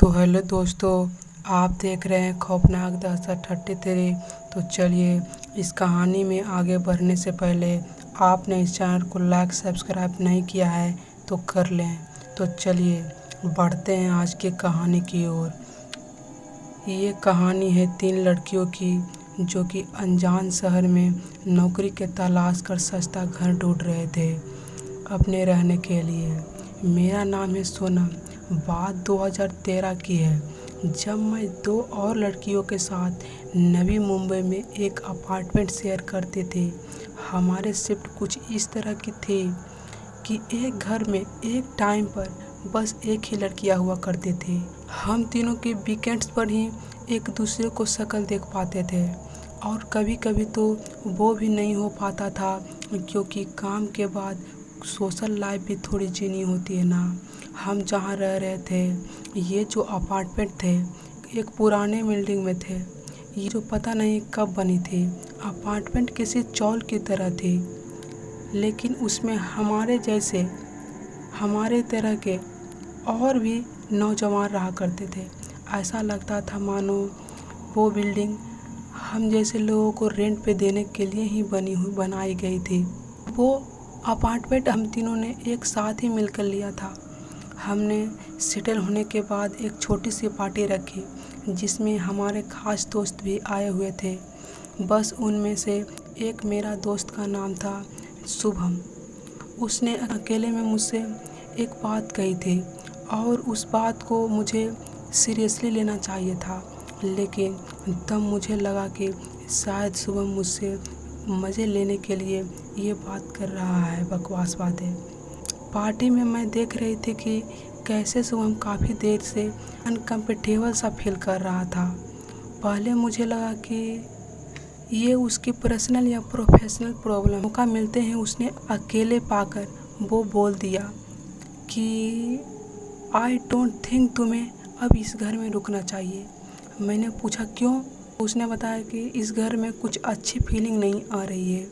तो हेलो दोस्तों, आप देख रहे हैं खौफनाक दहशत 33। तो चलिए इस कहानी में आगे बढ़ने से पहले आपने इस चैनल को लाइक सब्सक्राइब नहीं किया है तो कर लें। तो चलिए बढ़ते हैं आज की कहानी की ओर। ये कहानी है 3 लड़कियों की जो कि अनजान शहर में नौकरी के तलाश कर सस्ता घर ढूंढ रहे थे अपने रहने के लिए। मेरा नाम है सोनम। बात 2013 की है जब मैं 2 और लड़कियों के साथ नवी मुंबई में एक अपार्टमेंट शेयर करते थे। हमारे शिफ्ट कुछ इस तरह की थी कि एक घर में एक टाइम पर बस एक ही लड़कियां हुआ करती थी। हम तीनों के वीकेंड्स पर ही एक दूसरे को शक्ल देख पाते थे और कभी कभी तो वो भी नहीं हो पाता था क्योंकि काम के बाद सोशल लाइफ भी थोड़ी जीनी होती है ना। हम जहाँ रह रहे थे ये जो अपार्टमेंट थे एक पुराने बिल्डिंग में थे। ये जो पता नहीं कब बनी थी। अपार्टमेंट किसी चौल की तरह थी लेकिन उसमें हमारे तरह के और भी नौजवान रहा करते थे। ऐसा लगता था मानो वो बिल्डिंग हम जैसे लोगों को रेंट पे देने के लिए ही बनाई गई थी। वो अपार्टमेंट हम तीनों ने एक साथ ही मिलकर लिया था। हमने सेटल होने के बाद एक छोटी सी पार्टी रखी जिसमें हमारे खास दोस्त भी आए हुए थे। बस उनमें से एक मेरा दोस्त का नाम था शुभम। उसने अकेले में मुझसे एक बात कही थी और उस बात को मुझे सीरियसली लेना चाहिए था, लेकिन तब मुझे लगा कि शायद शुभम मुझसे मज़े लेने के लिए ये बात कर रहा है, बकवास बातें। पार्टी में मैं देख रही थी कि कैसे शुभम काफ़ी देर से अनकम्फर्टेबल सा फील कर रहा था। पहले मुझे लगा कि ये उसकी पर्सनल या प्रोफेशनल प्रॉब्लम। मौका मिलते हैं उसने अकेले पाकर वो बोल दिया कि आई डोंट थिंक तुम्हें अब इस घर में रुकना चाहिए। मैंने पूछा क्यों? उसने बताया कि इस घर में कुछ अच्छी फीलिंग नहीं आ रही है।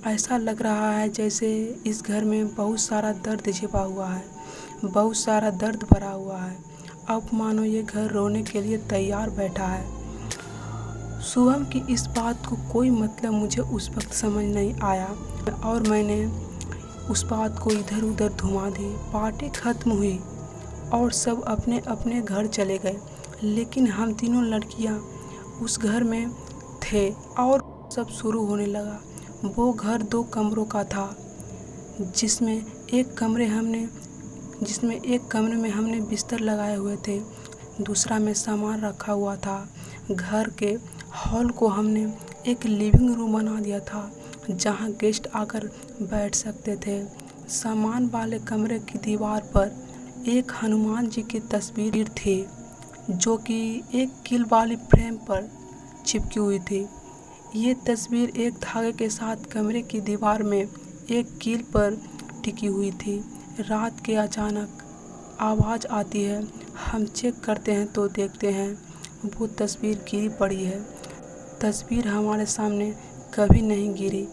ऐसा लग रहा है जैसे इस घर में बहुत सारा दर्द छिपा हुआ है, बहुत सारा दर्द भरा हुआ है। अब मानो ये घर रोने के लिए तैयार बैठा है। शुभम की इस बात को कोई मतलब मुझे उस वक्त समझ नहीं आया और मैंने उस बात को इधर उधर घुमा दी। पार्टी खत्म हुई और सब अपने अपने घर चले गए, लेकिन हम तीनों लड़कियां उस घर में थे और सब शुरू होने लगा। वो घर 2 कमरों का था जिसमें एक कमरे में हमने बिस्तर लगाए हुए थे, दूसरा में सामान रखा हुआ था। घर के हॉल को हमने एक लिविंग रूम बना दिया था जहां गेस्ट आकर बैठ सकते थे। सामान वाले कमरे की दीवार पर एक हनुमान जी की तस्वीर थी जो कि एक कील वाली फ्रेम पर चिपकी हुई थी। ये तस्वीर एक धागे के साथ कमरे की दीवार में एक कील पर टिकी हुई थी। रात के अचानक आवाज़ आती है। हम चेक करते हैं तो देखते हैं वो तस्वीर गिरी पड़ी है। तस्वीर हमारे सामने कभी नहीं गिरी,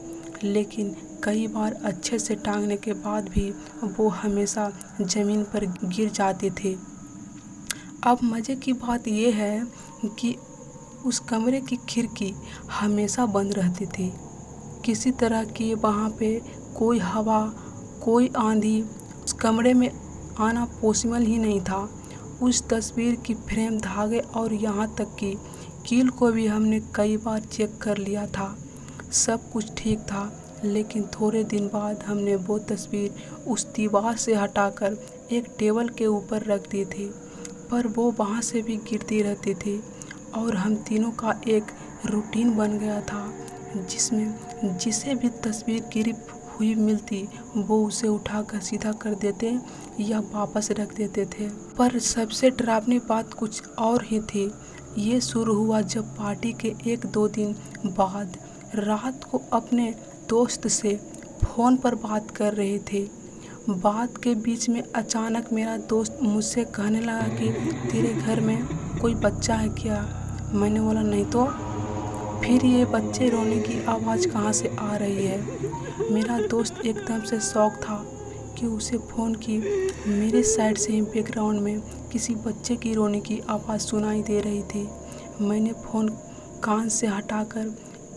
लेकिन कई बार अच्छे से टांगने के बाद भी वो हमेशा ज़मीन पर गिर जाती थी। अब मज़े की बात यह है कि उस कमरे की खिड़की हमेशा बंद रहती थी। किसी तरह की वहाँ पे कोई हवा, कोई आंधी उस कमरे में आना पॉसिबल ही नहीं था। उस तस्वीर की फ्रेम, धागे और यहाँ तक कि कील को भी हमने कई बार चेक कर लिया था। सब कुछ ठीक था, लेकिन थोड़े दिन बाद हमने वो तस्वीर उस दीवार से हटाकर एक टेबल के ऊपर रख दी थी, पर वो वहाँ से भी गिरती रहती थी और हम तीनों का एक रूटीन बन गया था जिसमें जिसे भी तस्वीर गिरी हुई मिलती वो उसे उठाकर सीधा कर देते या वापस रख देते थे। पर सबसे डरावनी बात कुछ और ही थी। ये शुरू हुआ जब पार्टी के 1-2 दिन बाद रात को अपने दोस्त से फ़ोन पर बात कर रहे थे। बात के बीच में अचानक मेरा दोस्त मुझसे कहने लगा कि तेरे घर में कोई बच्चा है क्या? मैंने बोला नहीं तो। फिर ये बच्चे रोने की आवाज़ कहाँ से आ रही है? मेरा दोस्त एकदम से शॉक था कि उसे फ़ोन की मेरे साइड से ही बैकग्राउंड में किसी बच्चे की रोने की आवाज़ सुनाई दे रही थी। मैंने फ़ोन कान से हटाकर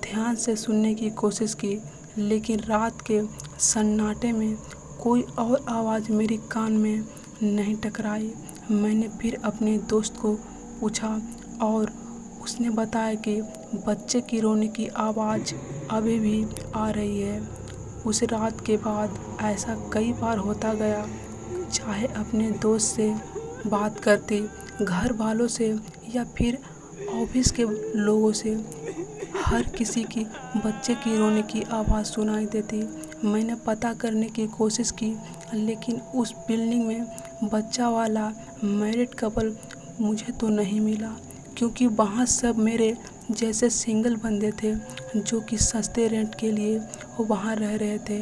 ध्यान से सुनने की कोशिश की, लेकिन रात के सन्नाटे में कोई और आवाज़ मेरे कान में नहीं टकराई। मैंने फिर अपने दोस्त को पूछा और उसने बताया कि बच्चे की रोने की आवाज़ अभी भी आ रही है। उस रात के बाद ऐसा कई बार होता गया, चाहे अपने दोस्त से बात करते, घर वालों से या फिर ऑफिस के लोगों से, हर किसी की बच्चे की रोने की आवाज़ सुनाई देती। मैंने पता करने की कोशिश की, लेकिन उस बिल्डिंग में बच्चा वाला मैरिड कपल मुझे तो नहीं मिला, क्योंकि वहाँ सब मेरे जैसे सिंगल बंदे थे जो कि सस्ते रेंट के लिए वहाँ रह रहे थे।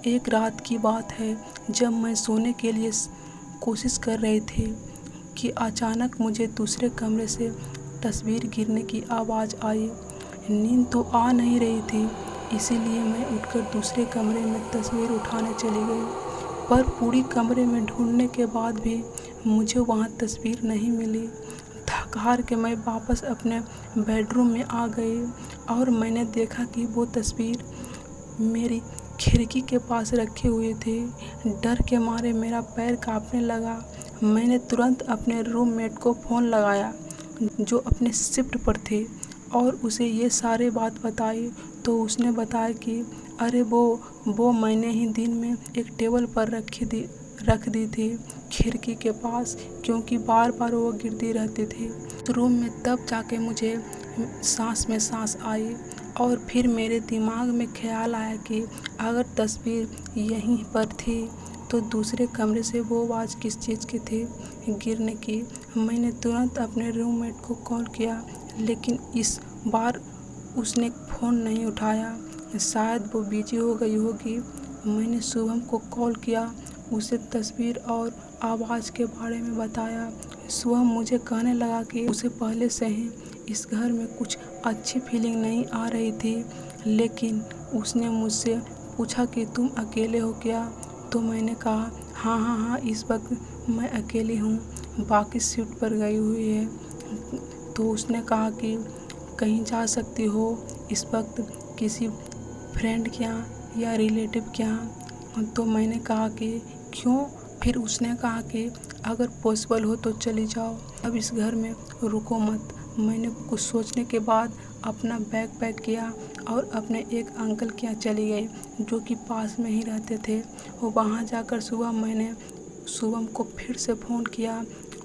एक रात की बात है, जब मैं सोने के लिए कोशिश कर रही थी कि अचानक मुझे दूसरे कमरे से तस्वीर गिरने की आवाज़ आई। नींद तो आ नहीं रही थी, इसीलिए मैं उठकर दूसरे कमरे में तस्वीर उठाने चली गई, पर पूरी कमरे में ढूंढने के बाद भी मुझे वहाँ तस्वीर नहीं मिली। थक हार के मैं वापस अपने बेडरूम में आ गई और मैंने देखा कि वो तस्वीर मेरी खिड़की के पास रखे हुए थे। डर के मारे मेरा पैर कांपने लगा। मैंने तुरंत अपने रूममेट को फ़ोन लगाया जो अपने शिफ्ट पर थे और उसे ये सारे बात बताई, तो उसने बताया कि अरे वो मैंने ही दिन में एक टेबल पर रख दी थी खिड़की के पास, क्योंकि बार बार वो गिरती रहती थी रूम में। तब जाके मुझे सांस में सांस आई और फिर मेरे दिमाग में ख्याल आया कि अगर तस्वीर यहीं पर थी तो दूसरे कमरे से वो आवाज़ किस चीज़ की थी गिरने की। मैंने तुरंत अपने रूममेट को कॉल किया, लेकिन इस बार उसने फ़ोन नहीं उठाया, शायद वो बिजी हो गई होगी। मैंने शुभम को कॉल किया, उसे तस्वीर और आवाज़ के बारे में बताया। शुभम मुझे कहने लगा कि उसे पहले से ही इस घर में कुछ अच्छी फीलिंग नहीं आ रही थी, लेकिन उसने मुझसे पूछा कि तुम अकेले हो क्या? तो मैंने कहा हाँ, इस वक्त मैं अकेली हूँ, बाकी शिफ्ट पर गई हुई है। तो उसने कहा कि कहीं जा सकती हो इस वक्त किसी फ्रेंड के यहाँ या रिलेटिव के यहाँ? तो मैंने कहा कि क्यों? फिर उसने कहा कि अगर पॉसिबल हो तो चली जाओ, अब इस घर में रुको मत। मैंने कुछ सोचने के बाद अपना बैग पैक किया और अपने एक अंकल के यहाँ चली गई जो कि पास में ही रहते थे। वहाँ जाकर सुबह मैंने शुभम को फिर से फ़ोन किया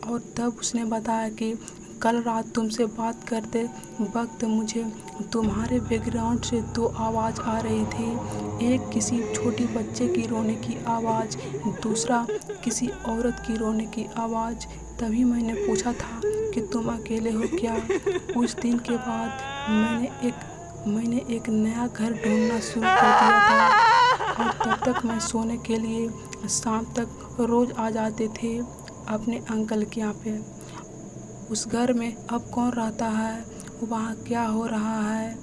और तब उसने बताया कि कल रात तुमसे बात करते वक्त मुझे तुम्हारे बैकग्राउंड से दो आवाज़ आ रही थी, एक किसी छोटी बच्चे की रोने की आवाज़, दूसरा किसी औरत की रोने की आवाज़। तभी मैंने पूछा था कि तुम अकेले हो क्या? उस दिन के बाद मैंने एक नया घर ढूंढना शुरू कर दिया था और तब तक मैं सोने के लिए शाम तक रोज़ आ जाते थे अपने अंकल के यहाँ पे। उस घर में अब कौन रहता है, वहाँ क्या हो रहा है,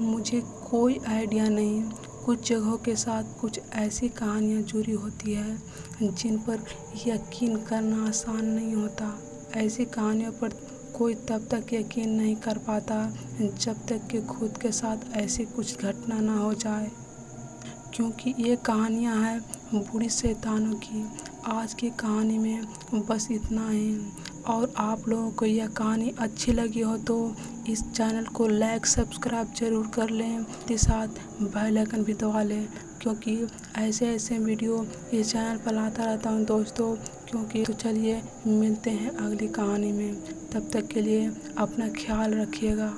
मुझे कोई आइडिया नहीं। कुछ जगहों के साथ कुछ ऐसी कहानियाँ जुड़ी होती है जिन पर यकीन करना आसान नहीं होता। ऐसी कहानियों पर कोई तब तक यकीन नहीं कर पाता जब तक कि खुद के साथ ऐसी कुछ घटना ना हो जाए, क्योंकि ये कहानियाँ हैं बुरी शैतानों की। आज की कहानी में बस इतना ही। और आप लोगों को यह कहानी अच्छी लगी हो तो इस चैनल को लाइक सब्सक्राइब ज़रूर कर लें, के साथ बेल आइकन भी दबा लें, क्योंकि ऐसे वीडियो इस चैनल पर लाता रहता हूं दोस्तों। तो चलिए मिलते हैं अगली कहानी में, तब तक के लिए अपना ख्याल रखिएगा।